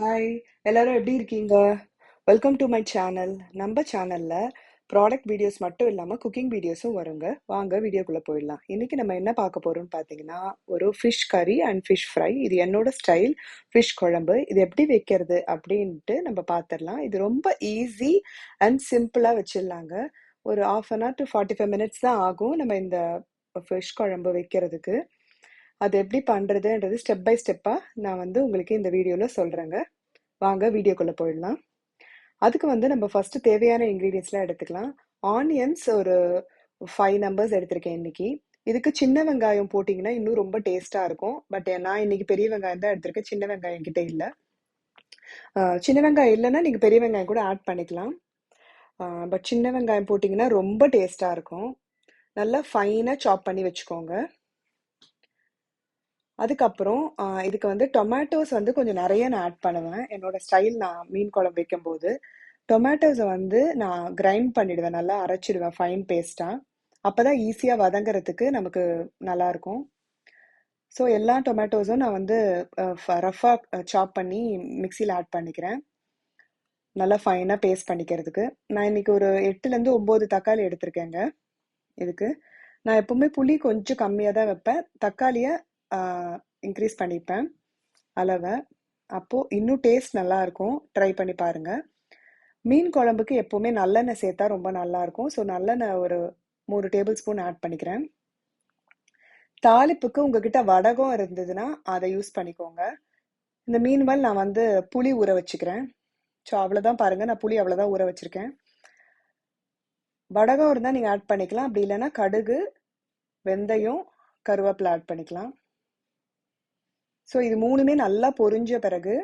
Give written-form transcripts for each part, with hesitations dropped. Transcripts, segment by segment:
Hi, எல்லாரும் எப்படி இருக்கீங்க? Welcome to my channel. நம்ம சேனல்ல ப்ராடக்ட் வீடியோஸ் மட்டும் இல்லாம குக்கிங் வீடியோஸும் வருங்க. வாங்க வீடியோக்குள்ள போயிடலாம். இன்னைக்கு நம்ம என்ன பார்க்க போறோம்னு பார்த்தீங்கன்னா, ஒரு ஃபிஷ் கறி அண்ட் ஃபிஷ் ஃப்ரை. இது என்னோட ஸ்டைல் ஃபிஷ் குழம்பு. இது எப்படி வைக்கிறது அப்படின்ட்டு நம்ம பார்த்துடலாம். இது ரொம்ப ஈஸி அண்ட் சிம்பிளா வச்சிடலாங்க. ஒரு half an hour to 45 minutes தான் ஆகும் நம்ம இந்த ஃபிஷ் குழம்பு வைக்கிறதுக்கு. அது எப்படி பண்றதுன்றது ஸ்டெப் பை ஸ்டெப்பா நான் உங்களுக்கு இந்த வீடியோல சொல்றேங்க. வாங்க வீடியோக்குள்ள போயிடலாம். அதுக்கு நம்ம ஃபர்ஸ்ட் தேவையான இன்கிரீடியன்ஸ்லாம் எடுத்துக்கலாம். ஆனியன்ஸ் ஒரு 5 நம்பர்ஸ் எடுத்திருக்கேன் இன்னைக்கு. இதுக்கு சின்ன வெங்காயம் போட்டிங்கன்னா இன்னும் ரொம்ப டேஸ்டா இருக்கும். பட் நான் இன்னைக்கு பெரிய வெங்காயம் தான் எடுத்திருக்கேன். சின்ன வெங்காயம் என்கிட்ட இல்ல. சின்ன வெங்காயம் இல்லைன்னா நீங்க பெரிய வெங்காயம் கூட ஆட் பண்ணிக்கலாம். பட் சின்ன வெங்காயம் போட்டிங்கன்னா ரொம்ப டேஸ்டா இருக்கும். நல்லா ஃபைனா சாப் பண்ணி வச்சுக்கோங்க. அதுக்கப்புறம் இதுக்கு டொமேட்டோஸ் கொஞ்சம் நிறைய நான் ஆட் பண்ணுவேன். என்னோட ஸ்டைல் நான் மீன் குழம்பு வைக்கும்போது டொமேட்டோஸை நான் கிரைண்ட் பண்ணிடுவேன், நல்லா அரைச்சிடுவேன் ஃபைன் பேஸ்டா. அப்பதான் ஈஸியா வதங்குறதுக்கு நமக்கு நல்லா இருக்கும். ஸோ எல்லா டொமேட்டோஸும் நான் ரஃபா சாப் பண்ணி மிக்சியில் ஆட் பண்ணிக்கிறேன், நல்லா ஃபைனா பேஸ்ட் பண்ணிக்கிறதுக்கு. நான் இன்னைக்கு ஒரு 8லேருந்து 9 தக்காளி எடுத்திருக்கேங்க. இதுக்கு நான் எப்பவுமே புளி கொஞ்சம் கம்மியாக தான் வைப்பேன், தக்காளியை இன்க்ரீஸ் பண்ணிப்பேன் அளவை. அப்போ இன்னும் டேஸ்ட் நல்லா இருக்கும். ட்ரை பண்ணி பாருங்க. மீன் குழம்புக்கு எப்பவுமே நல்லெண்ணெய் சேர்த்தா ரொம்ப நல்லா இருக்கும். ஸோ நல்லெண்ணெய் ஒரு 3 டேபிள் ஸ்பூன் ஆட் பண்ணிக்கிறேன். தாளிப்புக்கு உங்ககிட்ட வடகம் இருந்ததுன்னா அதை யூஸ் பண்ணிக்கோங்க. இந்த மீன்வல் நான் புளி ஊற வச்சுக்கிறேன். ஸோ அவ்வளோதான், பாருங்க, நான் புளி அவ்வளோதான் ஊற வச்சிருக்கேன். வடகம் இருந்தால் நீங்கள் ஆட் பண்ணிக்கலாம். அப்படி இல்லைன்னா கடுகு, வெந்தயம், கருவேப்பிலை ஆட் பண்ணிக்கலாம். ஸோ இது மூணுமே நல்லா பொரிஞ்ச பிறகு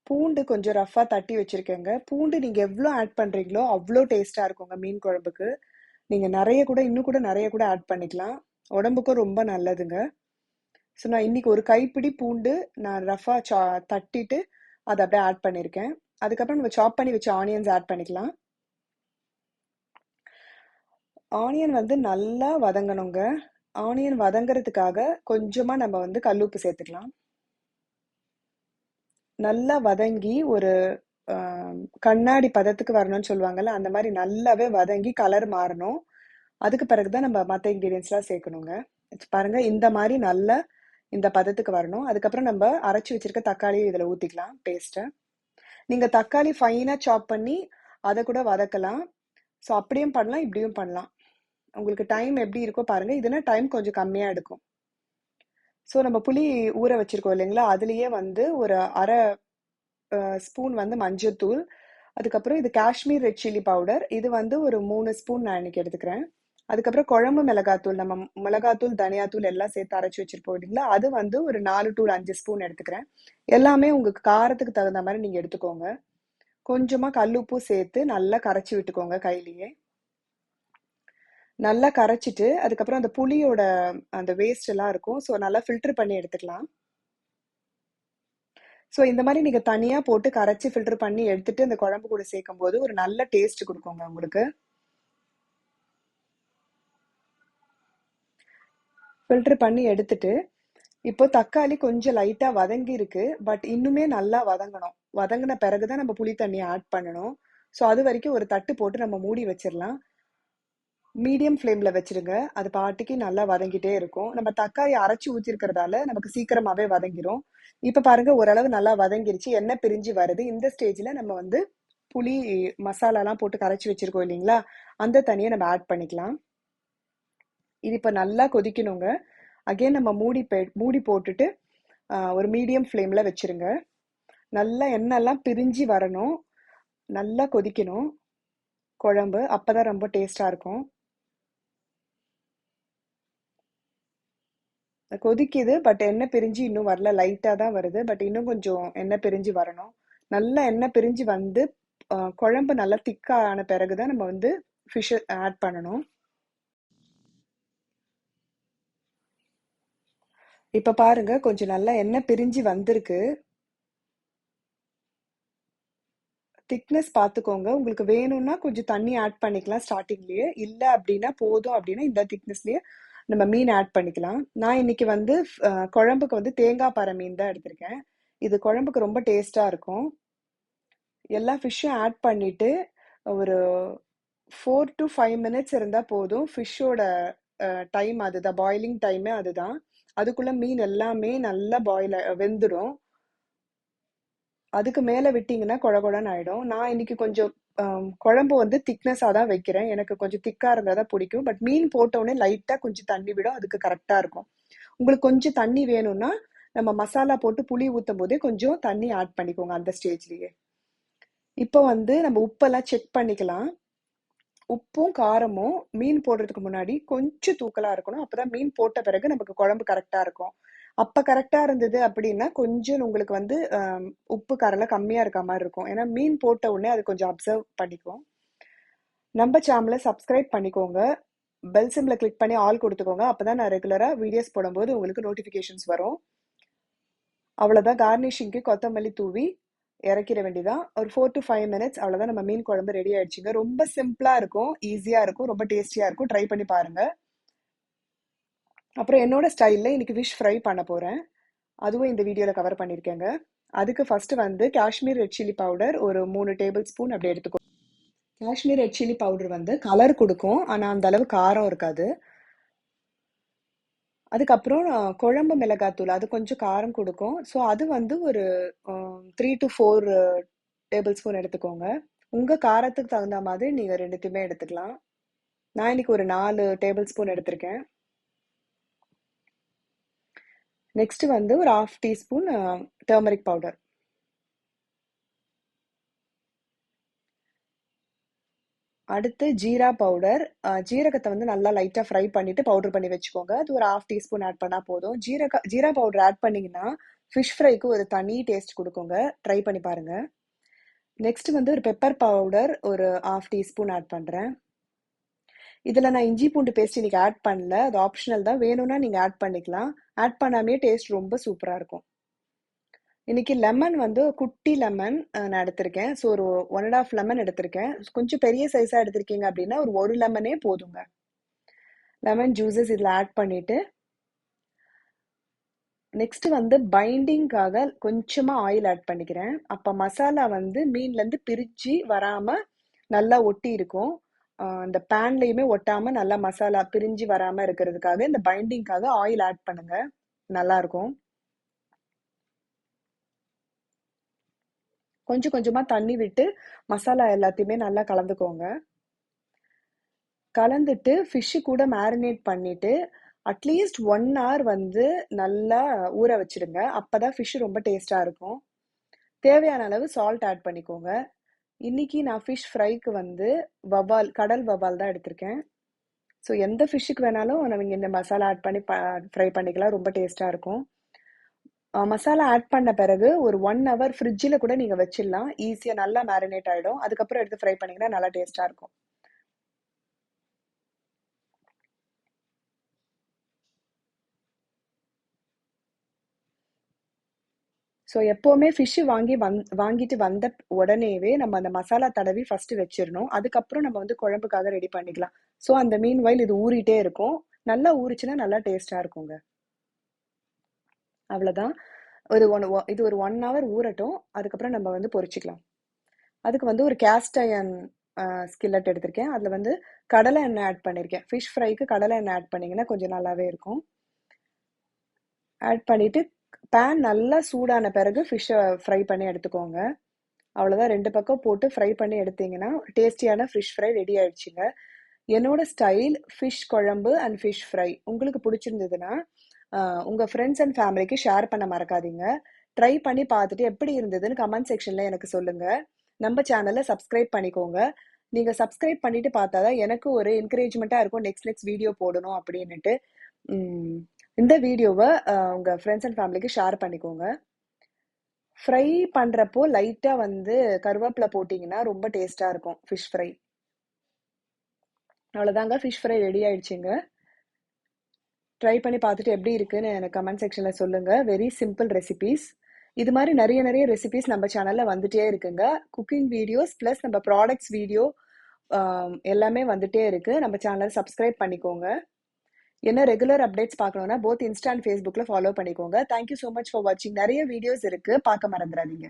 பூண்டு கொஞ்சம் ரஃபா தட்டி வச்சிருக்கேங்க. பூண்டு நீங்க எவ்வளோ ஆட் பண்றீங்களோ அவ்வளோ டேஸ்டா இருக்குங்க மீன் குழம்புக்கு. நீங்க இன்னும் கூட நிறைய கூட ஆட் பண்ணிக்கலாம். உடம்புக்கும் ரொம்ப நல்லதுங்க. ஸோ நான் இன்னைக்கு ஒரு கைப்பிடி பூண்டு நான் ரஃபா தட்டிட்டு அதை அப்படியே ஆட் பண்ணியிருக்கேன். அதுக்கப்புறம் நம்ம சாப் பண்ணி வச்ச ஆனியன்ஸ் ஆட் பண்ணிக்கலாம். ஆனியன் நல்லா வதங்கணுங்க. ஆனியன் வதங்குறதுக்காக கொஞ்சமா நம்ம கல்லுப்பு சேர்த்துக்கலாம். நல்லா வதங்கி ஒரு கண்ணாடி பதத்துக்கு வரணும்னு சொல்லுவாங்கல்ல, அந்த மாதிரி நல்லாவே வதங்கி கலர் மாறணும். அதுக்கு பிறகுதான் நம்ம மற்ற இன்கிரீடியன்ஸ்லாம் சேர்க்கணுங்க. பாருங்க, இந்த மாதிரி நல்லா இந்த பதத்துக்கு வரணும். அதுக்கப்புறம் நம்ம அரைச்சி வச்சிருக்க தக்காளியை இதில் ஊற்றிக்கலாம், பேஸ்ட்டை. நீங்கள் தக்காளி ஃபைனாக சாப் பண்ணி அதை கூட வதக்கலாம். ஸோ அப்படியும் பண்ணலாம், இப்படியும் பண்ணலாம். உங்களுக்கு டைம் எப்படி இருக்கோ பாருங்க. இதுனா டைம் கொஞ்சம் கம்மியாக எடுக்கும். ஸோ நம்ம புளி ஊற வச்சிருக்கோம் இல்லைங்களா, அதுலேயே ஒரு அரை ஸ்பூன் மஞ்சத்தூள், அதுக்கப்புறம் இது காஷ்மீர் ரெட் சில்லி பவுடர், இது ஒரு 3 ஸ்பூன் நான் இன்னைக்கு எடுத்துக்கிறேன். அதுக்கப்புறம் குழம்பு மிளகாத்தூள், நம்ம மிளகாத்தூள், தனியாத்தூள் எல்லாம் சேர்த்து அரைச்சி வச்சிருப்போம் இல்லைங்களா, அது ஒரு 4 to 5 ஸ்பூன் எடுத்துக்கிறேன். எல்லாமே உங்களுக்கு காரத்துக்கு தகுந்த மாதிரி நீங்க எடுத்துக்கோங்க. கொஞ்சமா கல்லுப்பு சேர்த்து நல்லா கரைச்சி விட்டுக்கோங்க கையிலேயே. நல்லா கரைச்சிட்டு அதுக்கப்புறம் அந்த புளியோட அந்த வேஸ்ட் எல்லாம் இருக்கும், ஸோ நல்லா ஃபில்டர் பண்ணி எடுத்துக்கலாம். ஸோ இந்த மாதிரி நீங்க தனியா போட்டு கரைச்சி ஃபில்டர் பண்ணி எடுத்துட்டு அந்த குழம்பு கூட சேர்க்கும் போது ஒரு நல்ல டேஸ்ட் கொடுக்குங்க உங்களுக்கு. ஃபில்டர் பண்ணி எடுத்துட்டு இப்போ தக்காளி கொஞ்சம் லைட்டா வதங்கி இருக்கு, பட் இன்னுமே நல்லா வதங்கணும். வதங்கின பிறகுதான் நம்ம புளி தண்ணியை ஆட் பண்ணணும். ஸோ அது வரைக்கும் ஒரு தட்டு போட்டு நம்ம மூடி வச்சிடலாம். மீடியம் ஃப்ளேம்ல வச்சிருங்க. அது பாட்டுக்கு நல்லா வதங்கிட்டே இருக்கும். நம்ம தக்காளி அரைச்சி ஊற்றிருக்கிறதால நமக்கு சீக்கிரமாவே வதங்கிரும். இப்ப பாருங்க, ஓரளவு நல்லா வதங்கிருச்சு, எண்ணெய் பிரிஞ்சு வருது. இந்த ஸ்டேஜ்ல நம்ம புளி மசாலாலாம் போட்டு கரைச்சி வச்சிருக்கோம் இல்லைங்களா, அந்த தண்ணியை நம்ம ஆட் பண்ணிக்கலாம். இது இப்ப நல்லா கொதிக்கணுங்க. அகைன் நம்ம மூடி போட்டுட்டு ஒரு மீடியம் ஃப்ளேம்ல வச்சிருங்க. நல்லா எண்ணெய்லாம் பிரிஞ்சு வரணும், நல்லா கொதிக்கணும் குழம்பு, அப்பதான் ரொம்ப டேஸ்டா இருக்கும். கொதிக்குது, பட் எண்ணெய் பிரிஞ்சு இன்னும் வரல, லைட்டா தான் வருது. பட் இன்னும் கொஞ்சம் எண்ணெய் பிரிஞ்சு வரணும். நல்லா எண்ணெய் பிரிஞ்சு குழம்பு நல்லா திக்கா ஆன பிறகுதான் நம்ம ஃபிஷ் ஆட் பண்ணணும். இப்ப பாருங்க, கொஞ்சம் நல்லா எண்ணெய் பிரிஞ்சு வந்திருக்கு. திக்னஸ் பார்த்துக்கோங்க. உங்களுக்கு வேணும்னா கொஞ்சம் தண்ணி ஆட் பண்ணிக்கலாம் ஸ்டார்டிங்லயே. இல்ல அப்படின்னா போதும் அப்படின்னா இந்த திக்னஸ்லயே நம்ம மீன் ஆட் பண்ணிக்கலாம். நான் இன்னைக்கு குழம்புக்கு தேங்காய் பாறை மீன் தான் எடுத்திருக்கேன். இது குழம்புக்கு ரொம்ப டேஸ்டா இருக்கும். எல்லா ஃபிஷ்ஷும் ஆட் பண்ணிட்டு ஒரு 4 to 5 மினிட்ஸ் இருந்தா போதும். ஃபிஷ்ஷோட டைம் அதுதான். பாயிலிங் டைமே அதுதான். அதுக்குள்ள மீன் எல்லாமே நல்லா வெந்துடும். அதுக்கு மேல விட்டீங்கன்னா கொழ கொழன்னு ஆயிடும். நான் இன்னைக்கு கொஞ்சம் குழம்பு வந்து திக்னஸா தான் வைக்கிறேன். எனக்கு கொஞ்சம் திக்கா இருந்தா தான் பிடிக்கும். பட் மீன் போட்ட உடனே லைட்டா கொஞ்சம் தண்ணி விடும். அதுக்கு கரெக்டா இருக்கும். உங்களுக்கு கொஞ்சம் தண்ணி வேணும்னா நம்ம மசாலா போட்டு புளி ஊத்தும் போதே கொஞ்சம் தண்ணி ஆட் பண்ணிக்கோங்க அந்த ஸ்டேஜ்லயே. இப்போ வந்து நம்ம உப்பெல்லாம் செக் பண்ணிக்கலாம். உப்பும் காரமும் மீன் போடுறதுக்கு முன்னாடி கொஞ்சம் தூக்கலா இருக்கணும். அப்பதான் மீன் போட்ட பிறகு நமக்கு குழம்பு கரெக்டா இருக்கும். அப்ப கரெக்டா இருந்தது அப்படின்னா கொஞ்சம் உங்களுக்கு வந்து உப்பு காரெல்லாம் கம்மியா இருக்க மாதிரி இருக்கும். ஏன்னா மீன் போட்ட உடனே அது கொஞ்சம் அப்சர்வ் பண்ணிக்கும். நம்ம சேனலை சப்ஸ்கிரைப் பண்ணிக்கோங்க. பெல் சிம்ல கிளிக் பண்ணி ஆல் கொடுத்துக்கோங்க. அப்பதான் நான் ரெகுலரா வீடியோஸ் போடும்போது உங்களுக்கு நோட்டிபிகேஷன்ஸ் வரும். அவ்வளவுதான். கார்னிஷிங்க்கு கொத்தமல்லி தூவி இறக்கிற வேண்டியதான். ஒரு 4 to 5 மினிட்ஸ் அவ்வளவுதான். நம்ம மீன் குழம்பு ரெடி ஆயிடுச்சுங்க. ரொம்ப சிம்பிளா இருக்கும், ஈஸியா இருக்கும், ரொம்ப டேஸ்டியா இருக்கும். ட்ரை பண்ணி பாருங்க. அப்புறம் என்னோட ஸ்டைல்ல இன்னைக்கு ஃபிஷ் ஃப்ரை பண்ண போறேன். அதுவும் இந்த வீடியோல கவர் பண்ணிருக்கேங்க. அதுக்கு ஃபர்ஸ்ட் வந்து காஷ்மீர் ரெட் சில்லி பவுடர் ஒரு 3 டேபிள் ஸ்பூன் அப்படி எடுத்துக்கோ. காஷ்மீர் ரெட் சில்லி பவுடர் வந்து கலர் கொடுக்கும், ஆனா அந்த அளவு காரம் இருக்காது. அதுக்கப்புறம் குழம்பு மிளகாத்தூள், அது கொஞ்சம் காரம் கொடுக்கும். ஸோ அது வந்து ஒரு 3 to 4 டேபிள் ஸ்பூன் எடுத்துக்கோங்க. உங்க காரத்துக்கு தகுந்த மாதிரி நீங்க ரெண்டுத்தையுமே எடுத்துக்கலாம். நான் இன்னைக்கு ஒரு 4 டேபிள் ஸ்பூன் எடுத்திருக்கேன். நெக்ஸ்ட் வந்து ஒரு 1/2 டீஸ்பூன் டர்மரிக் பவுடர். அடுத்து ஜீரா பவுடர். ஜீரகத்தை வந்து நல்லா லைட்டா ஃப்ரை பண்ணிட்டு பவுடர் பண்ணி வச்சுக்கோங்க. அது ஒரு 1/2 டீஸ்பூன் ஆட் பண்ணா போதும். ஜீரா பவுடர் ஆட் பண்ணீங்கன்னா ஃபிஷ் ஃப்ரைக்கு ஒரு தனி டேஸ்ட் கொடுக்குங்க. ட்ரை பண்ணி பாருங்க. நெக்ஸ்ட் வந்து ஒரு பெப்பர் பவுடர் ஒரு 1/2 டீஸ்பூன் ஆட் பண்றேன். இதுல நான் இஞ்சி பூண்டு பேஸ்ட் இன்னைக்கு ஆட் பண்ணல, அது ஆப்ஷனல் தான். வேணும்னா நீங்க ஆட் பண்ணிக்கலாம். ஆட் பண்ணாமே டேஸ்ட் ரொம்ப சூப்பரா இருக்கும். இன்னைக்கு லெமன் வந்து குட்டி லெமன் நான் எடுத்திருக்கேன். ஸோ ஒரு 1.5 லெமன் எடுத்திருக்கேன். கொஞ்சம் பெரிய சைஸா எடுத்திருக்கீங்க அப்படின்னா ஒரு லெமனே போதுங்க. லெமன் ஜூஸஸ் இதில் ஆட் பண்ணிட்டு நெக்ஸ்ட் வந்து பைண்டிங்காக கொஞ்சமா ஆயில் ஆட் பண்ணிக்கிறேன். அப்ப மசாலா வந்து மீன்ல இருந்து பிரிச்சு வராம நல்லா ஒட்டி இருக்கும். அந்த பேன்லயுமே ஒட்டாம நல்லா மசாலா பிரிஞ்சு வராம இருக்கிறதுக்காக இந்த பைண்டிங்காக ஆயில் ஆட் பண்ணுங்க, நல்லா இருக்கும். கொஞ்சம் கொஞ்சமா தண்ணி விட்டு மசாலா எல்லாத்தையுமே நல்லா கலந்துக்கோங்க. கலந்துட்டு ஃபிஷ்ஷு கூட மேரினேட் பண்ணிட்டு அட்லீஸ்ட் 1 hour வந்து நல்லா ஊற வச்சிடுங்க. அப்பதான் ஃபிஷ் ரொம்ப டேஸ்டா இருக்கும். தேவையான அளவு சால்ட் ஆட் பண்ணிக்கோங்க. இன்னைக்கு நான் ஃபிஷ் ஃப்ரைக்கு வந்து கடல் வவ்வால் தான் எடுத்திருக்கேன். ஸோ எந்த ஃபிஷ்ஷுக்கு வேணாலும் நம்ம இந்த மசாலா ஆட் பண்ணி ஃப்ரை பண்ணிக்கலாம். ரொம்ப டேஸ்டா இருக்கும். மசாலா ஆட் பண்ண பிறகு ஒரு 1 hour ஃப்ரிட்ஜில் கூட நீங்க வச்சிடலாம். ஈஸியா நல்லா மேரினேட் ஆயிடும். அதுக்கப்புறம் எடுத்து ஃப்ரை பண்ணீங்கன்னா நல்லா டேஸ்டா இருக்கும். ஸோ எப்போவுமே ஃபிஷ்ஷு வாங்கிட்டு வந்த உடனேவே நம்ம அந்த மசாலா தடவி ஃபர்ஸ்ட் வச்சிடணும். அதுக்கப்புறம் நம்ம வந்து குழம்புக்காக ரெடி பண்ணிக்கலாம். ஸோ அந்த மீன் வயல் இது ஊறிட்டே இருக்கும். நல்லா ஊறிச்சுன்னா நல்லா டேஸ்டா இருக்குங்க. அவ்வளோதான். இது ஒரு 1 hour ஊறட்டும். அதுக்கப்புறம் நம்ம வந்து பொரிச்சுக்கலாம். அதுக்கு வந்து ஒரு கேஸ்ட் அயர்ன் ஸ்கில்லட் எடுத்திருக்கேன். அதில் வந்து கடலை எண்ணெய் ஆட் பண்ணியிருக்கேன். ஃபிஷ் ஃப்ரைக்கு கடலை எண்ணெய் ஆட் பண்ணிங்கன்னா கொஞ்சம் நல்லாவே இருக்கும். ஆட் பண்ணிட்டு பேன் நல்லா சூடான பிறகு ஃபிஷ்ஷை ஃப்ரை பண்ணி எடுத்துக்கோங்க. அவ்வளோதான். 2 பக்கம் போட்டு ஃப்ரை பண்ணி எடுத்தீங்கன்னா டேஸ்டியான ஃபிஷ் ஃப்ரை ரெடி ஆயிடுச்சுங்க. என்னோட ஸ்டைல் ஃபிஷ் குழம்பு அண்ட் ஃபிஷ் ஃப்ரை உங்களுக்கு பிடிச்சிருந்ததுன்னா உங்கள் ஃப்ரெண்ட்ஸ் அண்ட் ஃபேமிலிக்கு ஷேர் பண்ண மறக்காதீங்க. ட்ரை பண்ணி பார்த்துட்டு எப்படி இருந்ததுன்னு கமெண்ட் செக்ஷனில் எனக்கு சொல்லுங்கள். நம்ம சேனலை சப்ஸ்கிரைப் பண்ணிக்கோங்க. நீங்கள் சப்ஸ்கிரைப் பண்ணிட்டு பார்த்தா தான் எனக்கு ஒரு என்கரேஜ்மெண்ட்டாக இருக்கும் நெக்ஸ்ட் வீடியோ போடணும் அப்படின்னுட்டு. இந்த வீடியோவை உங்கள் ஃப்ரெண்ட்ஸ் அண்ட் ஃபேமிலிக்கு ஷேர் பண்ணிக்கோங்க. ஃப்ரை பண்ணுறப்போ லைட்டாக வந்து கருவேப்பிலை போட்டிங்கன்னா ரொம்ப டேஸ்ட்டாக இருக்கும் ஃபிஷ் ஃப்ரை. அவ்வளோதாங்க, ஃபிஷ் ஃப்ரை ரெடி ஆயிடுச்சுங்க. ட்ரை பண்ணி பார்த்துட்டு எப்படி இருக்குன்னு எனக்கு கமெண்ட் செக்ஷனில் சொல்லுங்கள். Very simple recipes. இது மாதிரி நிறைய ரெசிபீஸ் நம்ம சேனலில் வந்துட்டே இருக்குங்க. குக்கிங் வீடியோஸ் ப்ளஸ் நம்ம ப்ராடக்ட்ஸ் வீடியோ எல்லாமே வந்துட்டே இருக்கு. நம்ம சேனலை சப்ஸ்கிரைப் பண்ணிக்கோங்க. என்ன ரெகுலர் அப்டேட்ஸ் பார்க்கணும்னா போத் இன்ஸ்டா அண்ட் ஃபேஸ்புக்ல ஃபாலோ பண்ணிக்கோங்க. Thank you so much for வாட்சிங். நிறைய வீடியோஸ் இருக்கு, பார்க்க மறந்துடாதீங்க.